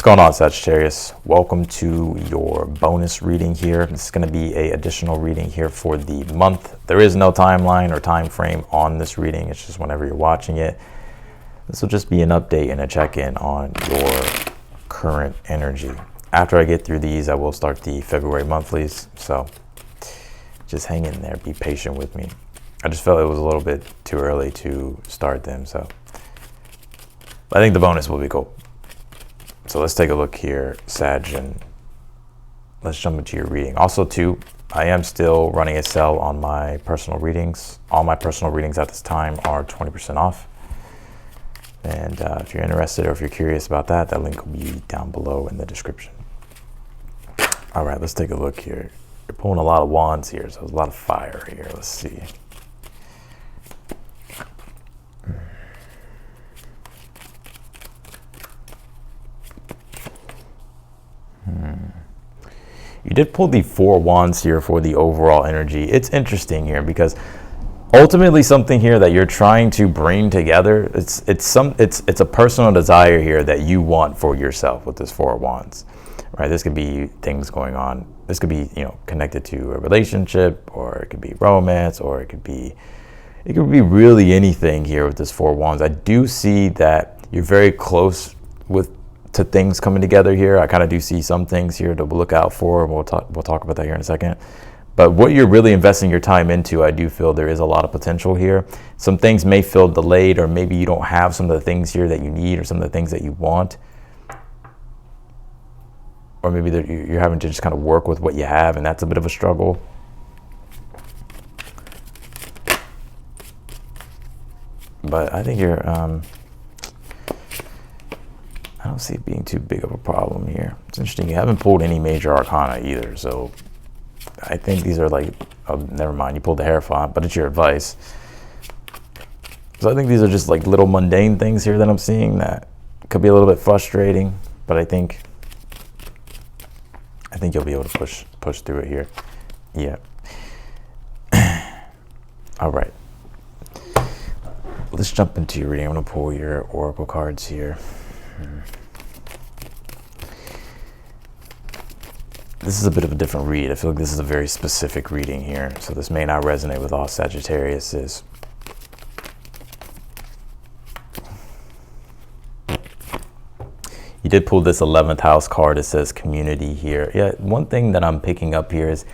going on, Sagittarius? Welcome to your bonus reading here. This is going to be an additional reading here for the month. There is no timeline or time frame on this reading. It's just whenever you're watching it. This will just be an update and a check-in on your current energy. After I get through these, I will start the February monthlies. So just hang in there. Be patient with me. I just felt it was a little bit too early to start them. So I think the bonus will be cool. So let's take a look here, Sag, and let's jump into your reading. Also, too, I am still running a sale on my personal readings. All my personal readings at this time are 20% off. And if you're interested or if you're curious about that, that link will be down below in the description. All right, let's take a look here. You're pulling a lot of wands here, so there's a lot of fire here. Let's see. You did pull the 4 wands here for the overall energy. It's interesting here because ultimately something here that you're trying to bring together, it's a personal desire here that you want for yourself with this 4 wands. Right? This could be things going on. This could be, connected to a relationship, or it could be romance, or it could be really anything here with this 4 wands. I do see that you're very close to things coming together here. I kind of do see some things here to look out for. We'll talk about that here in a second. But what you're really investing your time into, I do feel there is a lot of potential here. Some things may feel delayed, or maybe you don't have some of the things here that you need, or some of the things that you want. Or maybe you're having to just kind of work with what you have, and that's a bit of a struggle. But I think I don't see it being too big of a problem here. It's interesting. You haven't pulled any major arcana either. So I think these are like, oh, never mind. You pulled the Hierophant, but it's your advice. So I think these are just like little mundane things here that I'm seeing that could be a little bit frustrating, but I think you'll be able to push through it here. Yeah. All right. Let's jump into your reading. I'm going to pull your oracle cards here. This is a bit of a different read. I feel like this is a very specific reading here, so this may not resonate with all Sagittariuses. You did pull this 11th house card. It says community here. Yeah, one thing that I'm picking up here is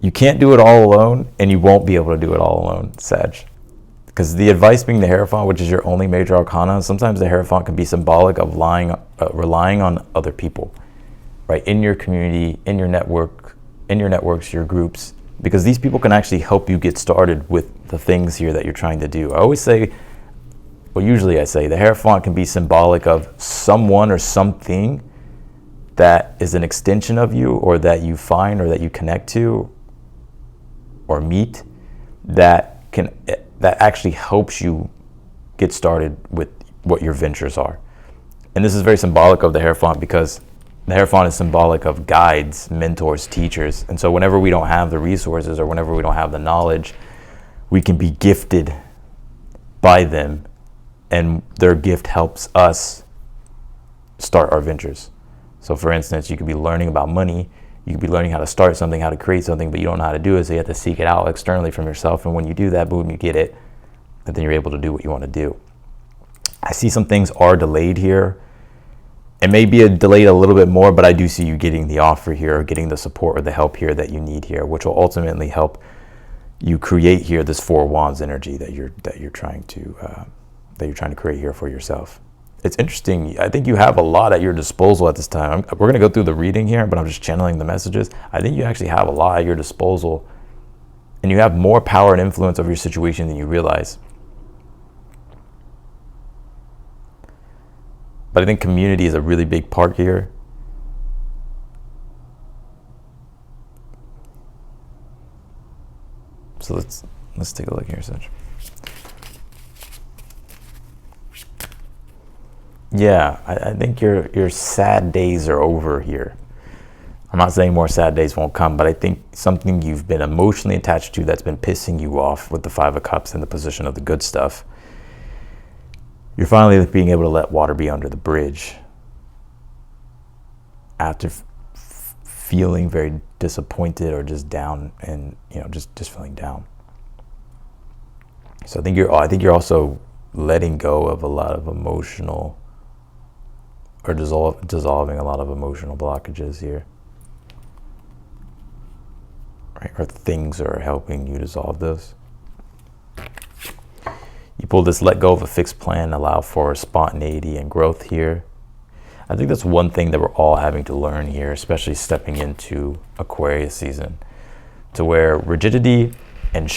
you can't do it all alone, and you won't be able to do it all alone, Sag. Because the advice being the Hierophant, which is your only major arcana, sometimes the Hierophant can be symbolic of relying on other people, right? In your community, in your networks, your groups, because these people can actually help you get started with the things here that you're trying to do. I always say, usually I say, the Hierophant can be symbolic of someone or something that is an extension of you, or that you find, or that you connect to, or meet, that actually helps you get started with what your ventures are. And this is very symbolic of the Hierophant, because the Hierophant is symbolic of guides, mentors, teachers. And so whenever we don't have the resources, or whenever we don't have the knowledge, we can be gifted by them, and their gift helps us start our ventures. So for instance, you could be learning about money. You could be learning how to start something, how to create something, but you don't know how to do it, so you have to seek it out externally from yourself. And when you do that, boom, you get it, and then you're able to do what you want to do. I see some things are delayed here. It may be delayed a little bit more, but I do see you getting the offer here, or getting the support or the help here that you need here, which will ultimately help you create here this 4 wands energy that you're trying to create here for yourself. It's interesting. I think you have a lot at your disposal at this time. We're going to go through the reading here, but I'm just channeling the messages. I think you actually have a lot at your disposal, and you have more power and influence over your situation than you realize. But I think community is a really big part here. So let's take a look here, Sag. Yeah, I think your sad days are over here. I'm not saying more sad days won't come, but I think something you've been emotionally attached to that's been pissing you off with the 5 of Cups and the position of the good stuff, you're finally being able to let water be under the bridge. after feeling very disappointed or just down, and just feeling down. So I think you're also letting go of a lot of emotional, or dissolving a lot of emotional blockages here, right? Or things are helping you dissolve those. You pull this let go of a fixed plan, allow for spontaneity and growth here. I think that's one thing that we're all having to learn here, especially stepping into Aquarius season, to where rigidity and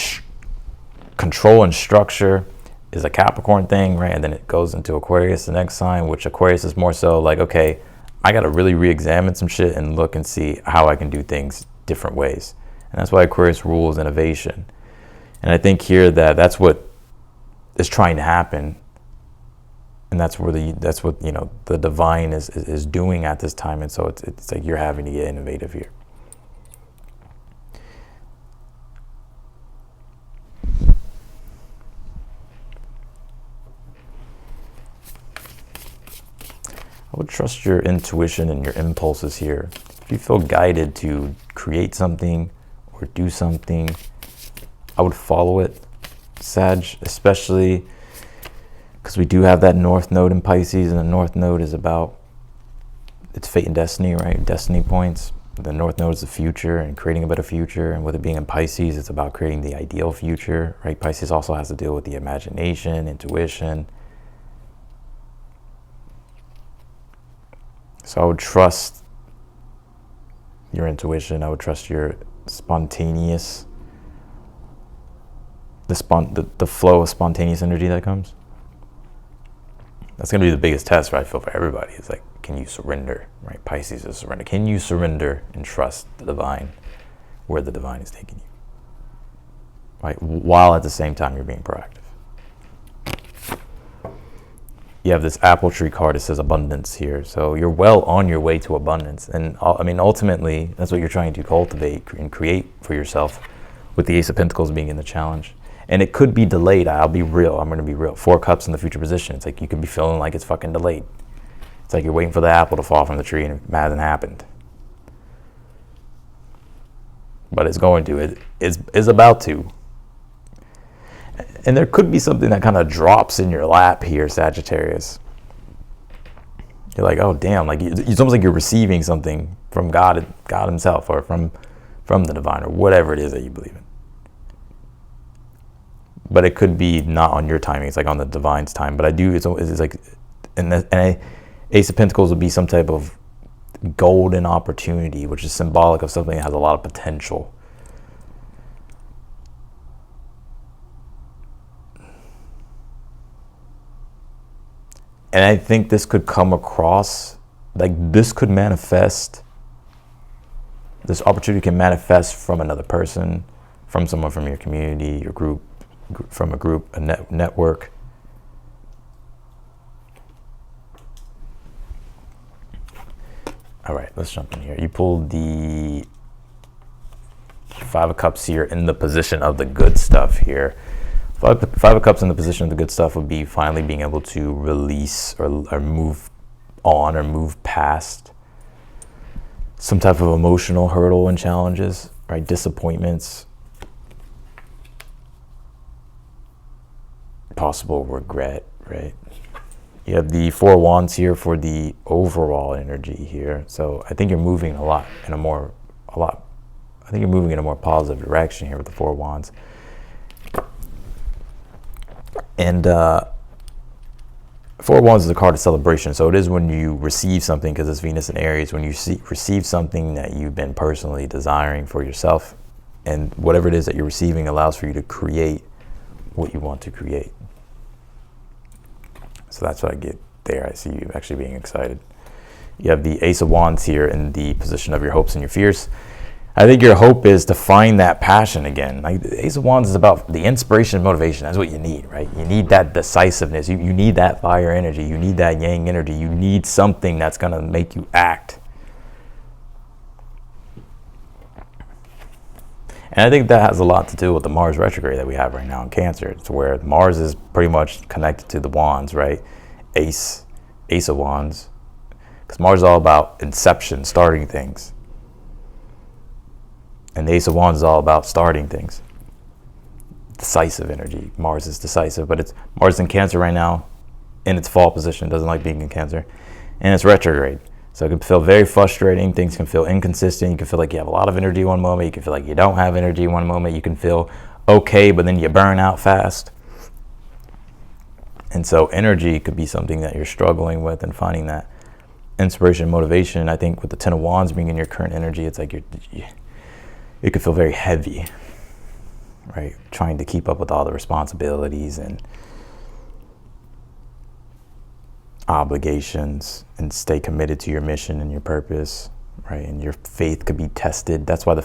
control and structure is a Capricorn thing, right? And then it goes into Aquarius, the next sign, which Aquarius is more so like, okay, I got to really re-examine some shit and look and see how I can do things different ways. And that's why Aquarius rules innovation. And I think here that's what is trying to happen. And that's what the divine is doing at this time. And so it's like you're having to get innovative here. I would trust your intuition and your impulses here. If you feel guided to create something or do something, I would follow it, Sag, especially because we do have that North Node in Pisces, and the North Node is about, it's fate and destiny, right? Destiny points. The North Node is the future and creating a better future. And with it being in Pisces, it's about creating the ideal future, right? Pisces also has to deal with the imagination, intuition. So I would trust your intuition. I would trust your spontaneous, the flow of spontaneous energy that comes. That's going to be the biggest test, right? I feel for everybody. It's like, can you surrender, right? Pisces is surrender. Can you surrender and trust the divine, where the divine is taking you, right? While at the same time you're being proactive. You have this apple tree card that says abundance here. So you're well on your way to abundance. And I mean, ultimately, that's what you're trying to cultivate and create for yourself, with the Ace of Pentacles being in the challenge. And it could be delayed. I'll be real. I'm going to be real. 4 cups in the future position. It's like you could be feeling like it's fucking delayed. It's like you're waiting for the apple to fall from the tree and it hasn't happened. But it's going to. It is about to. And there could be something that kind of drops in your lap here, Sagittarius. You're like, oh, damn. Like it's almost like you're receiving something from God himself, or from the divine, or whatever it is that you believe in. But it could be not on your timing. It's like on the divine's time. But it's like, and Ace of Pentacles would be some type of golden opportunity, which is symbolic of something that has a lot of potential. And I think this could come across, like this could manifest, this opportunity can manifest from another person, from someone from your community, your group, from a group, a network. All right, let's jump in here. You pulled the 5 of Cups here in the position of the good stuff here. 5 of Cups in the position of the good stuff would be finally being able to release or move on or move past some type of emotional hurdle and challenges, right? Disappointments, possible regret, right? You have the 4 of Wands here for the overall energy here. So I think you're moving I think you're moving in a more positive direction here with the 4 of Wands. And 4 of Wands is a card of celebration. So it is when you receive something, because it's Venus in Aries, when you receive something that you've been personally desiring for yourself, and whatever it is that you're receiving allows for you to create what you want to create. So that's what I get there. I see you actually being excited. You have the Ace of Wands here in the position of your hopes and your fears. I think your hope is to find that passion again. Like the Ace of Wands is about the inspiration and motivation. That's what you need, right? You need that decisiveness. You need that fire energy. You need that yang energy. You need something that's going to make you act. And I think that has a lot to do with the Mars retrograde that we have right now in Cancer. It's where Mars is pretty much connected to the Wands, right? Ace of Wands. Because Mars is all about inception, starting things. And the Ace of Wands is all about starting things. Decisive energy. Mars is decisive, but it's Mars in Cancer right now in its fall position. It doesn't like being in Cancer. And it's retrograde. So it can feel very frustrating. Things can feel inconsistent. You can feel like you have a lot of energy one moment. You can feel like you don't have energy one moment. You can feel okay, but then you burn out fast. And so energy could be something that you're struggling with, and finding that inspiration, motivation. I think with the Ten of Wands being in your current energy, it's like it could feel very heavy, right? Trying to keep up with all the responsibilities and obligations and stay committed to your mission and your purpose, right? And your faith could be tested. That's why the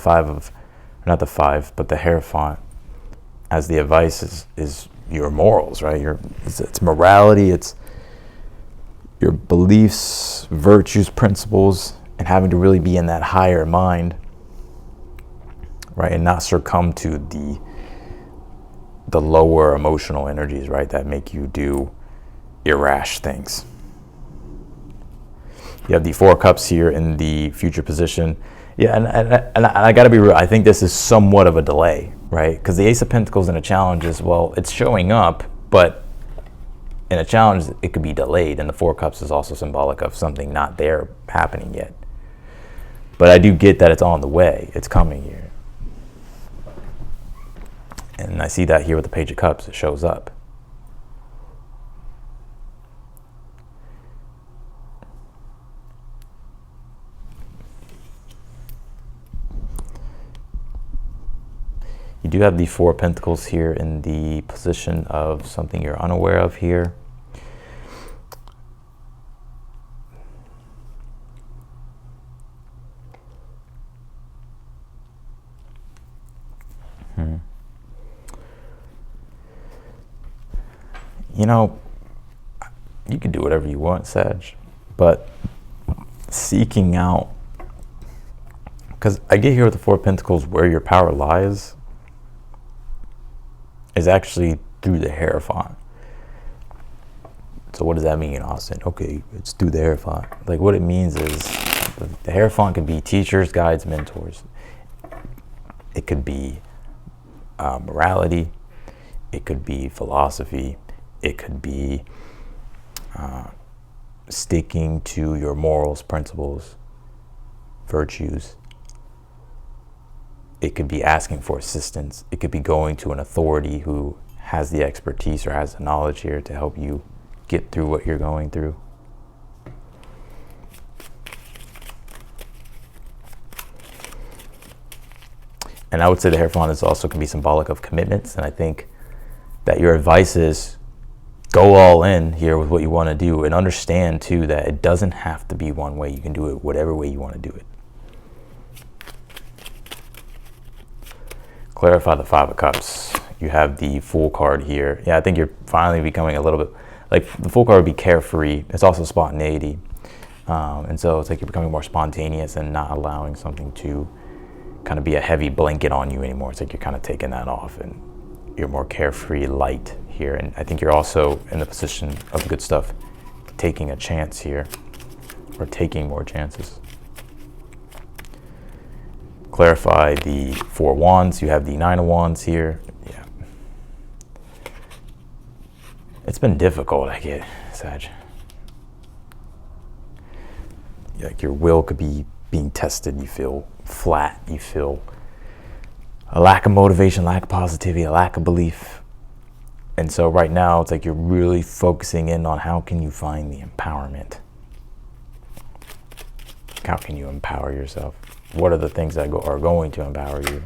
the Hierophant as the advice is your morals, right? It's morality, it's your beliefs, virtues, principles, and having to really be in that higher mind, right? And not succumb to the lower emotional energies, right? That make you do irrash things. You have the Four of Cups here in the future position. Yeah, and I gotta be real, I think this is somewhat of a delay, right? Because the Ace of Pentacles in a challenge is, well, it's showing up, but in a challenge, it could be delayed. And the Four of Cups is also symbolic of something not there happening yet. But I do get that it's on the way, it's coming here. And I see that here with the Page of Cups, it shows up. You do have the Four of Pentacles here in the position of something you're unaware of here. You know, you can do whatever you want, Sag, but seeking out, because I get here with the Four of Pentacles, where your power lies is actually through the Hierophant. So what does that mean, Austin? Okay, it's through the Hierophant. Like, what it means is the Hierophant could be teachers, guides, mentors. It could be morality. It could be philosophy. It could be sticking to your morals, principles, virtues. It could be asking for assistance. It could be going to an authority who has the expertise or has the knowledge here to help you get through what you're going through. And I would say the Hierophant is also can be symbolic of commitments. And I think that your advice is go all in here with what you want to do, and understand too that it doesn't have to be one way. You can do it whatever way you want to do it. Clarify the Five of Cups. You have the Fool card here. Yeah, I think you're finally becoming a little bit, like the Fool card would be carefree. It's also spontaneity. And so it's like you're becoming more spontaneous and not allowing something to kind of be a heavy blanket on you anymore. It's like you're kind of taking that off and you're more carefree, light here. And I think you're also in the position of good stuff, taking a chance here, or taking more chances. Clarify the Four of Wands. You have the Nine of Wands here. Yeah. It's been difficult, I get, Sag. Like your will could be being tested. You feel flat. You feel a lack of motivation, lack of positivity, a lack of belief. And so right now, it's like you're really focusing in on how can you find the empowerment? How can you empower yourself? What are the things that are going to empower you?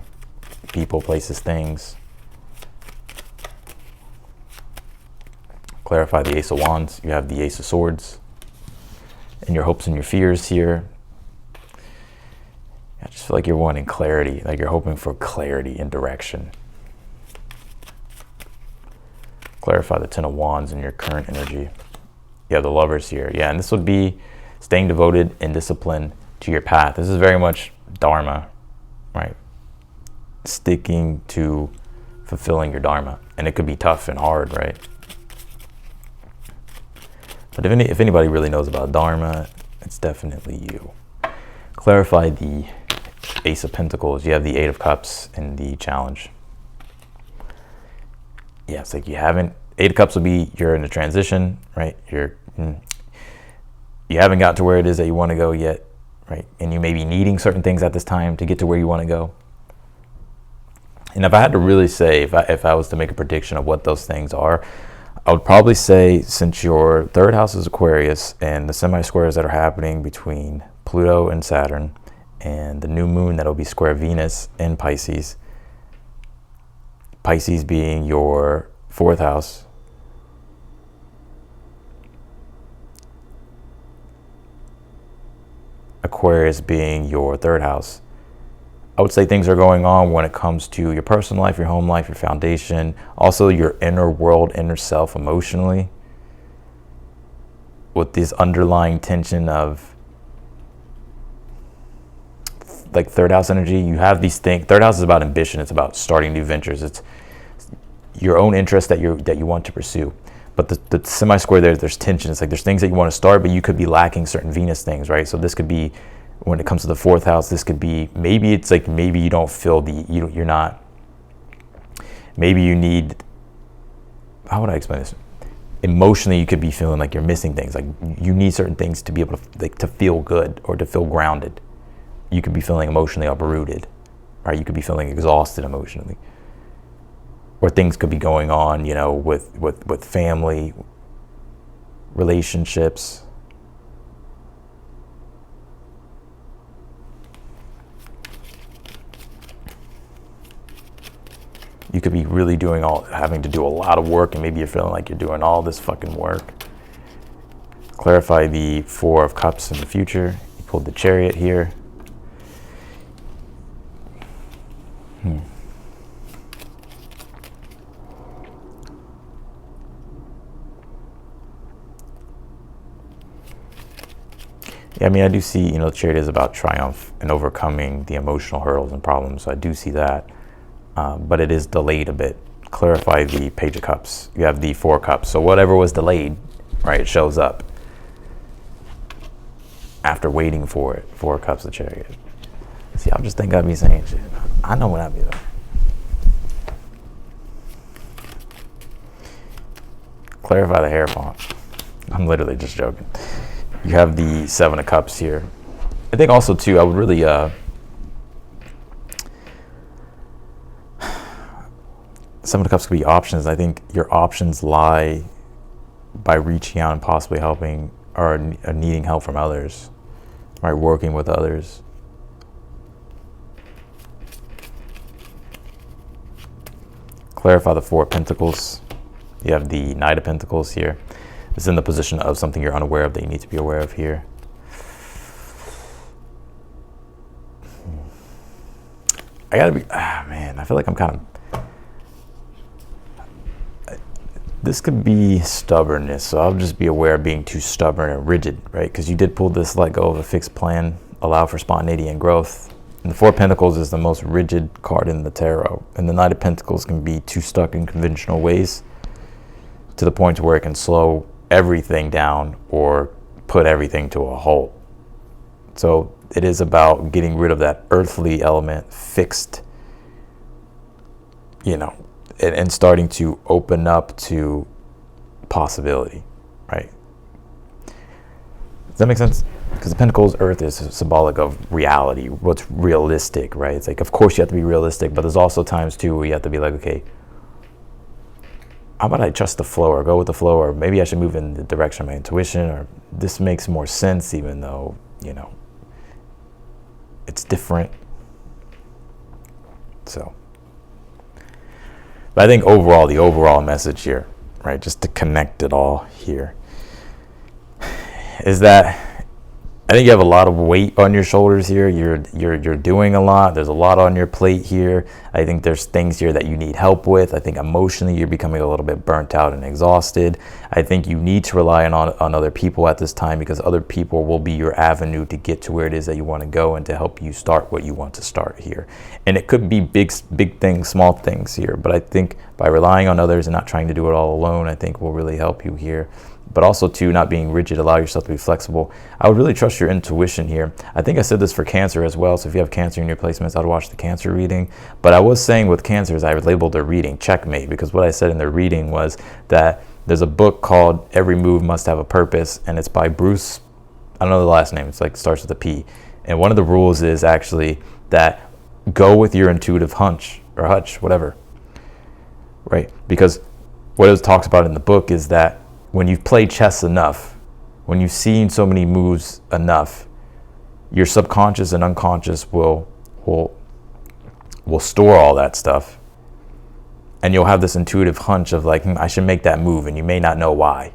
People, places, things. Clarify the Ace of Wands. You have the Ace of Swords. And your hopes and your fears here. I just feel like you're wanting clarity, like you're hoping for clarity and direction. Clarify the Ten of Wands in your current energy. You have the Lovers here. Yeah, and this would be staying devoted and disciplined to your path. This is very much Dharma, right? Sticking to fulfilling your Dharma. And it could be tough and hard, right? But if anybody really knows about Dharma It's definitely you. Clarify the Ace of Pentacles. You have the Eight of Cups in the challenge. Yeah, it's like you haven't, Eight of Cups will be, you're in a transition, right? You haven't got to where it is that you want to go yet, right? And you may be needing certain things at this time to get to where you want to go. And if I had to really say, if I was to make a prediction of what those things are, I would probably say, since your third house is Aquarius and the semi-squares that are happening between Pluto and Saturn and the new moon that'll be square Venus in Pisces, Pisces being your fourth house, Aquarius being your third house, I would say things are going on when it comes to your personal life, your home life, your foundation, also your inner world, inner self emotionally, with this underlying tension of like third house energy. You have these things. Third house is about ambition. It's about starting new ventures. It's your own interest that you want to pursue. But the semi-square there's tension. It's like there's things that you want to start, but you could be lacking certain Venus things, right? So this could be, when it comes to the fourth house, this could be, maybe it's like, maybe you don't feel you're not, maybe you need, how would I explain this? Emotionally, you could be feeling like you're missing things. Like you need certain things to be able to, like, to feel good or to feel grounded. You could be feeling emotionally uprooted, right? You could be feeling exhausted emotionally. Or things could be going on, you know, with family, relationships. You could be really having to do a lot of work, and maybe you're feeling like you're doing all this fucking work. Clarify the Four of Cups in the future. You pulled the Chariot here. Yeah, I mean, I do see, you know, the Chariot is about triumph and overcoming the emotional hurdles and problems. So I do see that. But it is delayed a bit. Clarify the Page of Cups. You have the Four Cups. So whatever was delayed, right, it shows up after waiting for it. Four Cups, the Chariot. See, I just think I'd be saying shit. I know what I'd be doing. Clarify the Hierophant. I'm literally just joking. You have the Seven of Cups here. I think also, too, I would really... Seven of Cups could be options. I think your options lie by reaching out and possibly helping or needing help from others, right? Working with others. Clarify the Four of Pentacles. You have the Knight of Pentacles here. It's in the position of something you're unaware of that you need to be aware of here. I gotta be, man, I feel like I'm kind of, this could be stubbornness, so I'll just be aware of being too stubborn and rigid, right? Because you did pull this let go of a fixed plan, allow for spontaneity and growth. And the Four of Pentacles is the most rigid card in the tarot. And the Knight of Pentacles can be too stuck in conventional ways to the point where it can slow everything down or put everything to a halt. So it is about getting rid of that earthly element, fixed, you know, and starting to open up to possibility, right? Does that make sense? Because the Pentacles, Earth, is symbolic of reality, what's realistic, right? It's like, of course you have to be realistic, but there's also times too where you have to be like, okay, how about I trust the flow or go with the flow, or maybe I should move in the direction of my intuition, or this makes more sense even though, you know, it's different. So, but I think overall, the overall message here, right, just to connect it all here, is that I think you have a lot of weight on your shoulders here. You're doing a lot. There's a lot on your plate here. I think there's things here that you need help with. I think emotionally you're becoming a little bit burnt out and exhausted. I think you need to rely on other people at this time, because other people will be your avenue to get to where it is that you want to go and to help you start what you want to start here. And it could be big things, small things here. But I think by relying on others and not trying to do it all alone, I think will really help you here. but also too, not being rigid, allow yourself to be flexible. I would really trust your intuition here. I think I said this for Cancer as well, so if you have Cancer in your placements, I'd watch the Cancer reading. But I was saying with Cancers, I labeled their reading checkmate, because what I said in their reading was that there's a book called Every Move Must Have a Purpose, and it's by Bruce, I don't know the last name, it's like starts with a P. And one of the rules is actually that go with your intuitive hunch, or hutch, whatever, right? Because what it talks about in the book is that when you've played chess enough, when you've seen so many moves enough, your subconscious and unconscious will store all that stuff, and you'll have this intuitive hunch of like, I should make that move, and you may not know why,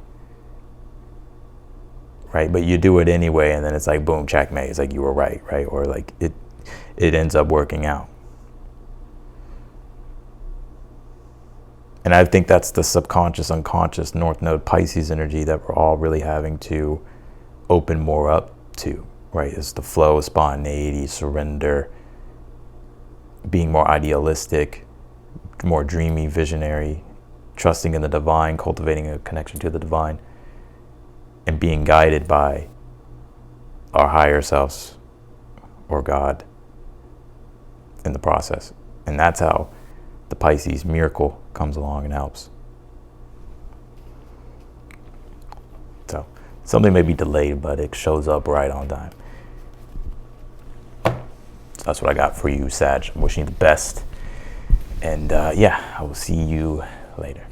right? But you do it anyway, and then it's like, boom, checkmate. It's like you were right, right? Or like it ends up working out. And I think that's the subconscious, unconscious North Node Pisces energy that we're all really having to open more up to, right? It's the flow, spontaneity, surrender, being more idealistic, more dreamy, visionary, trusting in the divine, cultivating a connection to the divine, and being guided by our higher selves or God in the process. And that's how the Pisces miracle comes along and helps. So something may be delayed, but it shows up right on time. So that's what I got for you, Sag. I'm wishing you the best. And yeah, I will see you later.